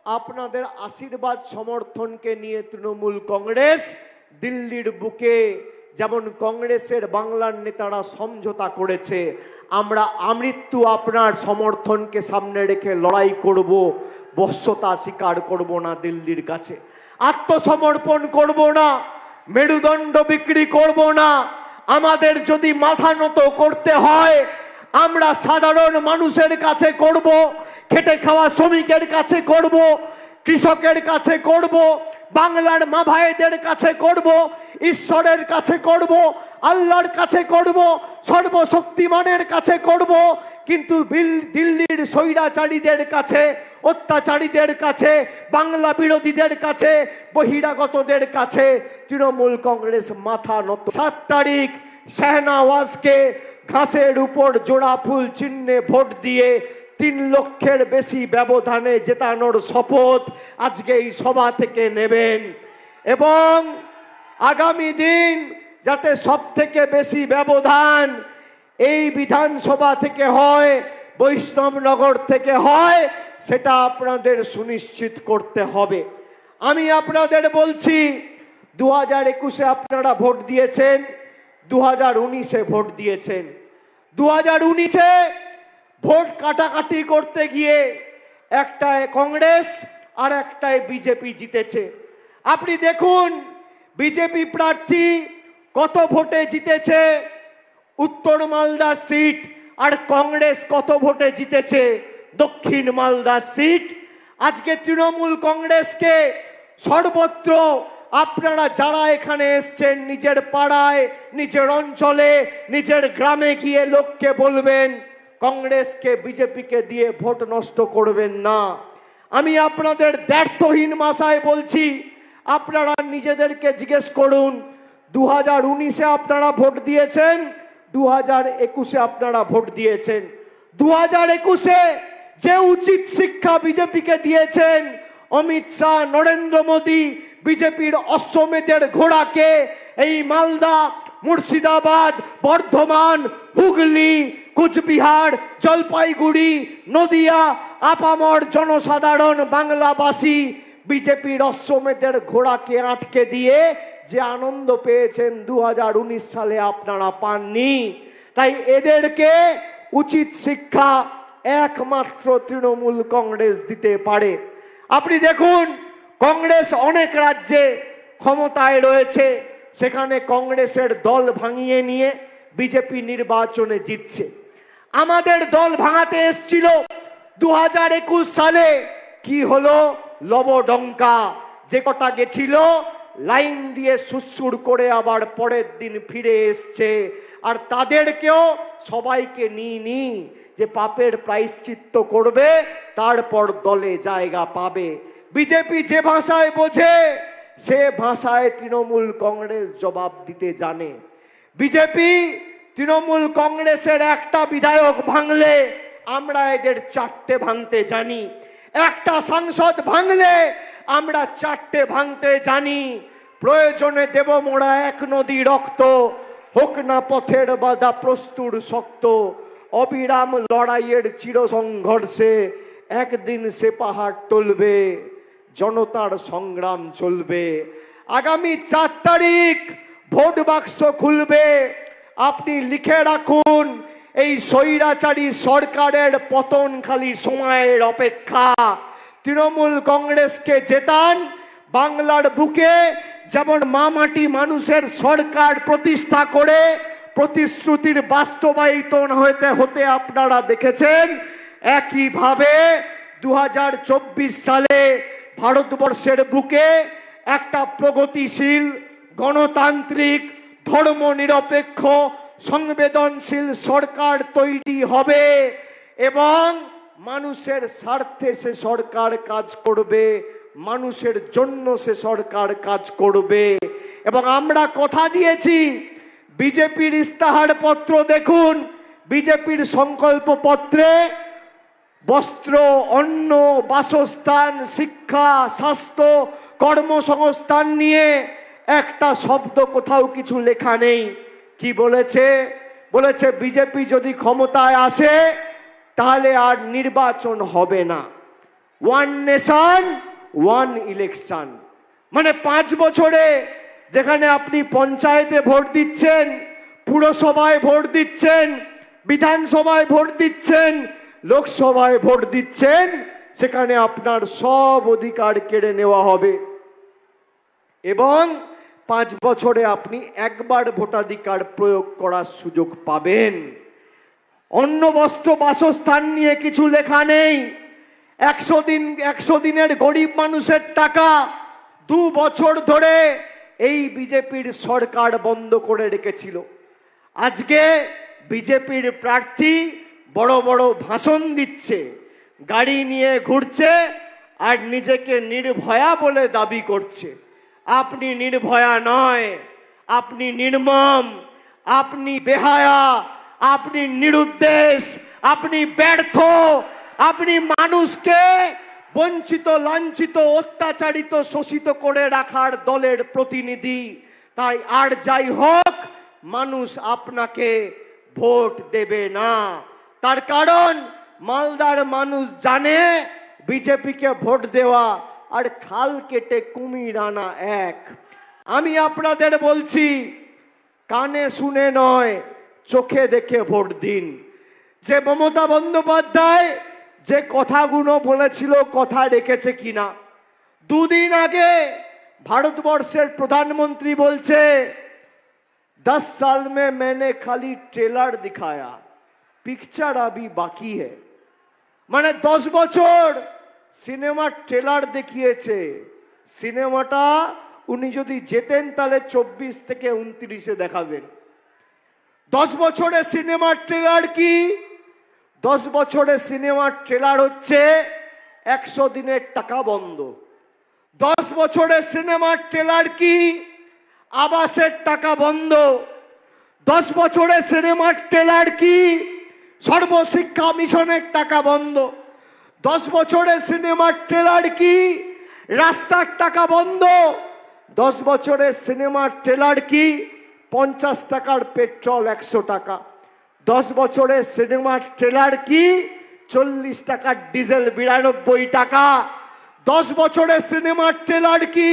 আপনাদের আশীর্বাদ সমর্থনকে নিয়ে তৃণমূল কংগ্রেস দিল্লির বুকে যেমন কংগ্রেসের বাংলার নেতারা সমঝোতা করেছে, আমরা আমৃত্যু আপনার সমর্থনকে সামনে রেখে লড়াই করব, বশ্যতা স্বীকার করব না দিল্লির কাছে, আত্মসমর্পণ করব না, মেরুদণ্ড বিক্রি করব না। আমাদের যদি মাথা নত করতে হয় আমরা সাধারণ মানুষের কাছে করব, খেটে খাওয়া শ্রমিকের কাছে করব, কৃষকের কাছে করব, বাংলার মা ভাইদের কাছে করব, ঈশ্বরের কাছে করব, আল্লাহর কাছে করব, সর্বশক্তিমানের কাছে করব। কিন্তু দিল্লির স্বৈরাচারীদের কাছে, অত্যাচারীদের কাছে, বাংলা বিরোধীদের কাছে, বহিরাগতদের কাছে তৃণমূল কংগ্রেস মাথা নত। 7 তারিখ শাহনওয়াজকে ঘাসের উপর জোড়া ফুল চিহ্নে ভোট দিয়ে 3 লক্ষের বেশি ব্যবধানে জেতানোর শপথ আজকে এই সভা থেকে নেবেন এবং আগামী দিন যাতে সবথেকে বেশি ব্যবধান এই বিধানসভা থেকে হয়, বৈষ্ণবনগর থেকে হয়, সেটা আপনাদের সুনিশ্চিত করতে হবে। আমি আপনাদের বলছি 2021-এ আপনারা ভোট দিয়েছেন, 2019-এ ভোট দিয়েছেন। 2019-এ ভোট কাটাকাটি করতে গিয়ে একটায় কংগ্রেস আর একটায় বিজেপি জিতেছে। আপনি দেখুন বিজেপি প্রার্থী কত ভোটে জিতেছে উত্তর মালদা সিট, আর কংগ্রেস কত ভোটে জিতেছে দক্ষিণ মালদা সিট। আজকে তৃণমূল কংগ্রেসকে সর্বত্র আপনারা যারা এখানে এসছেন নিজের পাড়ায়, নিজের অঞ্চলে, নিজের গ্রামে গিয়ে লোককে বলবেন কংগ্রেসকে বিজেপিকে দিয়ে ভোট নষ্ট করবেন না। আমি আপনাদের দ্ব্যর্থহীন ভাষায় বলছি, আপনারা নিজেদেরকে জিজ্ঞেস করুন 2019-এ আপনারা ভোট দিয়েছেন, 2021-এ আপনারা ভোট দিয়েছেন। 2021-এ যে উচিত শিক্ষা বিজেপিকে দিয়েছেন অমিত শাহ, নরেন্দ্র মোদী, বিজেপির অশ্বমেধের ঘোড়াকে এই মালদা, মুর্শিদাবাদ, বর্ধমান, হুগলি, কুচবিহার, জলপাইগুড়ি, নদিয়া আপামর জনসাধারণ বাংলাবাসী বিজেপির অশ্বমেধের ঘোড়াকে আটকে দিয়ে যে আনন্দ পেয়েছেন 2019 সালে আপনারা পাননি। তাই এদেরকে উচিত শিক্ষা একমাত্র তৃণমূল কংগ্রেস দিতে পারে। আপনি দেখুন কংগ্রেস অনেক রাজ্যে ক্ষমতায় রয়েছে, সেখানে কংগ্রেসের দল ভাঙিয়ে নিয়ে বিজেপি নির্বাচনে জিতছে। আমাদের দল ভাঙাতে এসেছিল 2021 সালে, কি হলো? লবডঙ্কা। যে কটা গেছিল লাইন দিয়ে সুসুর করে আবার পরের দিন ফিরে এসছে। আর তাদেরকেও সবাইকে নিয়ে যে পাপের প্রায়শ্চিত্ত করবে তারপর দলে জায়গা পাবে। বিজেপি যে ভাষায় বোঝে সে ভাষায় তৃণমূল কংগ্রেস জবাব দিতে জানে। বিজেপি তৃণমূল কংগ্রেসের একটা বিধায়ক ভাঙলে আমরা এদের 4টে ভাঙতে জানি, একটা সাংসদ ভাঙলে আমরা 4টে ভাঙতে জানি। প্রয়োজনে দেব মোরা 1 নদী রক্ত, হোক না পথের বাধা প্রস্তুর শক্ত, অবিরাম লড়াইয়ের চির সংঘর্ষে একদিন সে পাহাড় টলবে, জনতার সংগ্রাম চলবে। আগামী 4 তারিখ ভোট বাক্স খুলবে। আপনি লিখে রাখুন এই স্বৈরাচারী সরকারের পতন খালি সময়ের অপেক্ষা। তৃণমূল কংগ্রেসকে জেতান, বাংলার বুকে যেমন মামাটি মানুষের সরকার প্রতিষ্ঠা করে প্রতিশ্রুতির বাস্তবায়িত হতে আপনারা দেখেছেন, একইভাবে 2024 সালে ভারতবর্ষের বুকে একটা প্রগতিশীল, গণতান্ত্রিক, ধর্মনিরপেক্ষ, সংবেদনশীল সরকার তৈরি হবে এবং মানুষের স্বার্থে সে সরকার কাজ করবে, মানুষের জন্য সে সরকার কাজ করবে। এবং আমরা কথা দিয়েছি, বিজেপির ইস্তাহার পত্র দেখুন, বিজেপির সংকল্প পত্রে বস্ত্র, অন্ন, বাসস্থান, শিক্ষা, স্বাস্থ্য, কর্মসংস্থান নিয়ে একটা শব্দ কোথাও কিছু লেখা নেই। কি বলেছে? বলেছে বিজেপি যদি ক্ষমতায় আসে তাহলে আর নির্বাচন হবে না। ওয়ান নেশন ওয়ান ইলেকশন, মানে 5 বছরে যেখানে আপনি পঞ্চায়েতে ভোট দিচ্ছেন, পুরসভায় ভোট দিচ্ছেন, বিধানসভায় ভোট দিচ্ছেন, লোকসভায় ভোট দিচ্ছেন, সেখানে আপনার সব অধিকার কেড়ে নেওয়া হবে এবং 5 বছরে আপনি একবার ভোটাধিকার প্রয়োগ করার সুযোগ পাবেন। অন্ন বস্ত্র বাসস্থান নিয়ে কিছু লেখা নেই। 100 দিনের গরিব মানুষের টাকা 2 বছর ধরে এই বিজেপির সরকার বন্ধ করে রেখেছিল। আজকে বিজেপির প্রার্থী বড় বড় ভাষণ দিচ্ছে, গাড়ি নিয়ে ঘুরছে আর নিজেকে নির্ভয়া বলে দাবি করছে। আপনি নির্ভয়া নয়, আপনি নির্মম, আপনি বেহায়া, আপনি নিরুদ্দেশ, আপনি ব্যর্থ, আপনি মানুষকে বঞ্চিত, লাঞ্ছিত, অত্যাচারিত, শোষিত করে রাখার দলের প্রতিনিধি। তাই আর যাই হোক, মানুষ আপনাকে ভোট দেবে না। তার কারণ মালদার মানুষ জানে বিজেপিকে ভোট দেওয়া আর খাল কেটে কুমির আনা এক। আমি আপনাদের বলছি, কানে শুনে নয়, চোখে দেখে ভোট দিন। যে মমতা বন্দ্যোপাধ্যায় যে কথাগুলো বলেছিল কথা রেখেছে কিনা। 2 দিন আগে ভারতবর্ষের প্রধানমন্ত্রী বলছে 10 साल में मैंने खाली ट्रेलर दिखाया, पिक्चर अभी बाकी है। মানে 10 বছর সিনেমার ট্রেলার দেখিয়েছে। সিনেমাটা উনি যদি যেতেন তাহলে 24 থেকে 29-এ দেখাবেন। 10 বছরের সিনেমার ট্রেলার কি? 10 বছরের সিনেমার ট্রেলার হচ্ছে 100 দিনের টাকা বন্ধ। 10 বছরের সিনেমার ট্রেলার কি? আবাসের টাকা বন্ধ। 10 বছরের সিনেমার ট্রেলার কি? সর্বশিক্ষা মিশনের টাকা বন্ধ। 10 বছরের সিনেমার ট্রেলার কি? রাস্তার টাকা বন্ধ। 10 বছরের সিনেমার ট্রেলার কি? 50 টাকার পেট্রোল 100 টাকা। 10 বছরের সিনেমার ট্রেলার কি? 40 টাকার ডিজেল 92 টাকা। 10 বছরের সিনেমার ট্রেলার কি?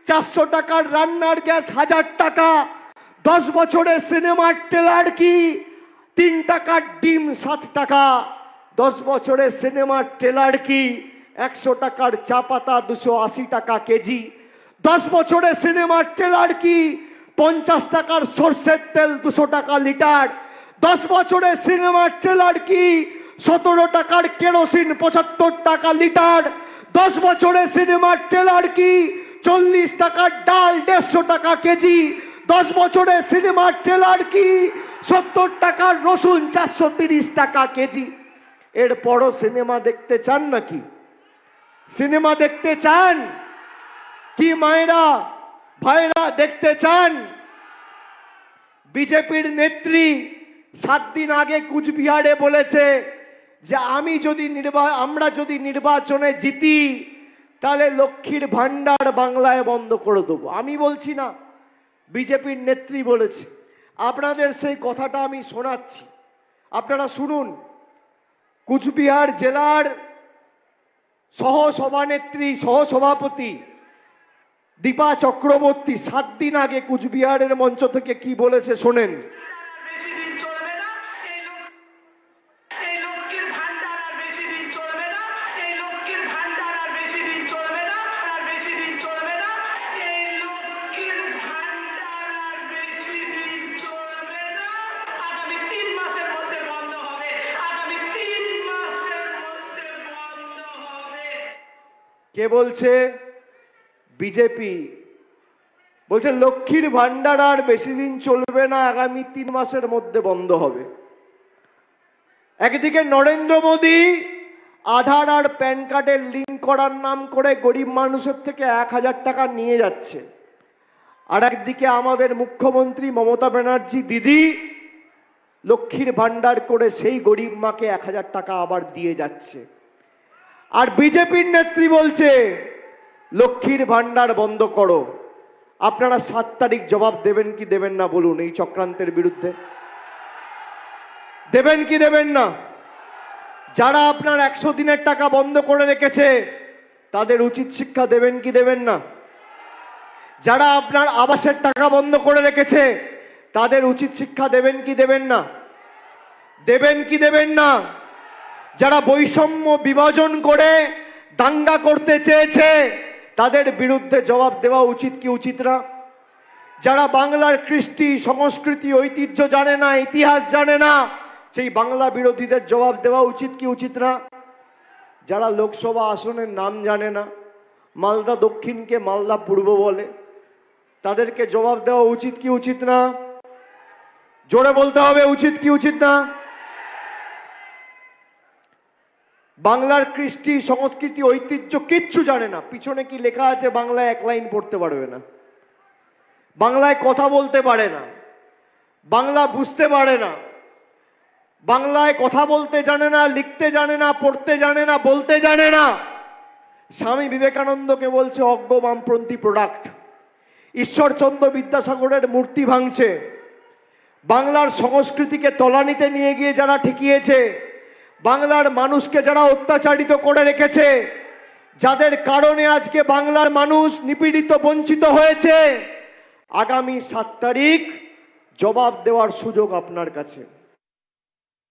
400 টাকার রান্নার গ্যাস 1000 টাকা। 10 বছরের সিনেমার ট্রেলার কি? 3 টাকার ডিম 7 টাকা। 10 বছরের সিনেমার ট্রেলার কি? 100 টাকার চা পাতা 280 টাকা কেজি। 10 বছরের সিনেমার ট্রেলার কি? 50 টাকার সরষের তেল 200 টাকা লিটার। 10 বছরের সিনেমার ট্রেলার কি? 17 টাকার কেরোসিন 75 টাকা লিটার। 10 বছরের সিনেমার ট্রেলার কি? 40 টাকার ডাল 150 টাকা কেজি। 10 বছরের সিনেমার ট্রেলার কি? 70 টাকার রসুন 430 টাকা কেজি। এরপরও সিনেমা দেখতে চান নাকি? সিনেমা দেখতে চান কি মায়েরা ভাইরা দেখতে চান? বিজেপির নেত্রী 7 দিন আগে কুচবিহারে বলেছে যে আমরা যদি নির্বাচনে জিতি তাহলে লক্ষ্মীর ভান্ডার বাংলায় বন্ধ করে দেবো। আমি বলছি না, বিজেপির নেত্রী বলেছে। আপনাদের সেই কথাটা আমি শোনাচ্ছি, আপনারা শুনুন। কুচবিহার জেলার সহসভানেত্রী সহসভাপতি দীপা চক্রবর্তী 7 দিন আগে কুচবিহারের মঞ্চ থেকে কি বলেছে শোনেন। কে বলছে? বিজেপি বলছে লক্ষ্মীর ভান্ডার আর বেশি দিন চলবে না, আগামী 3 মাসের মধ্যে বন্ধ হবে। একদিকে নরেন্দ্র মোদী আধার আর প্যান কার্ডের লিঙ্ক করার নাম করে গরিব মানুষের থেকে 1000 টাকা নিয়ে যাচ্ছে, আর একদিকে আমাদের মুখ্যমন্ত্রী মমতা ব্যানার্জি দিদি লক্ষ্মীর ভান্ডার করে সেই গরিব মাকে 1000 টাকা আবার দিয়ে যাচ্ছে। আর বিজেপির নেত্রী বলছে লক্ষ্মীর ভান্ডার বন্ধ করো। আপনারা 7 তারিখ জবাব দেবেন কি দেবেন না বলুন এই চক্রান্তের বিরুদ্ধে? দেবেন কি দেবেন না? যারা আপনার 100 দিনের টাকা বন্ধ করে রেখেছে তাদের উচিত শিক্ষা দেবেন কি দেবেন না? যারা আপনার আবাসের টাকা বন্ধ করে রেখেছে তাদের উচিত শিক্ষা দেবেন কি দেবেন না? দেবেন কি দেবেন না? যারা বৈষম্য বিভাজন করে দাঙ্গা করতে চেয়েছে তাদের বিরুদ্ধে জবাব দেওয়া উচিত কি উচিত না? যারা বাংলার কৃষ্টি সংস্কৃতি ঐতিহ্য জানে না, ইতিহাস জানে না, সেই বাংলা বিরোধীদের জবাব দেওয়া উচিত কি উচিত না? যারা লোকসভা আসনের নাম জানে না, মালদা দক্ষিণকে মালদা পূর্ব বলে, তাদেরকে জবাব দেওয়া উচিত কি উচিত না? জোরে বলতে হবে, উচিত কি উচিত না? বাংলার কৃষ্টি সংস্কৃতি ঐতিহ্য কিচ্ছু জানে না, পিছনে কি লেখা আছে বাংলায় এক লাইন পড়তে পারবে না, বাংলায় কথা বলতে পারে না, বাংলা বুঝতে পারে না, বাংলায় কথা বলতে জানে না, লিখতে জানে না, পড়তে জানে না, বলতে জানে না। স্বামী বিবেকানন্দকে বলছে অজ্ঞ বামপন্থী প্রোডাক্ট। ঈশ্বরচন্দ্র বিদ্যাসাগরের মূর্তি ভাঙছে। বাংলার সংস্কৃতিকে তলানিতে নিয়ে গিয়ে যারা ঠেকিয়েছে, বাংলার মানুষকে যারা অত্যাচারিত করে রেখেছে, যাদের কারণে আজকে বাংলার মানুষ নিপীড়িত বঞ্চিত হয়েছে, আগামী 7 তারিখ জবাব দেওয়ার সুযোগ আপনার কাছে।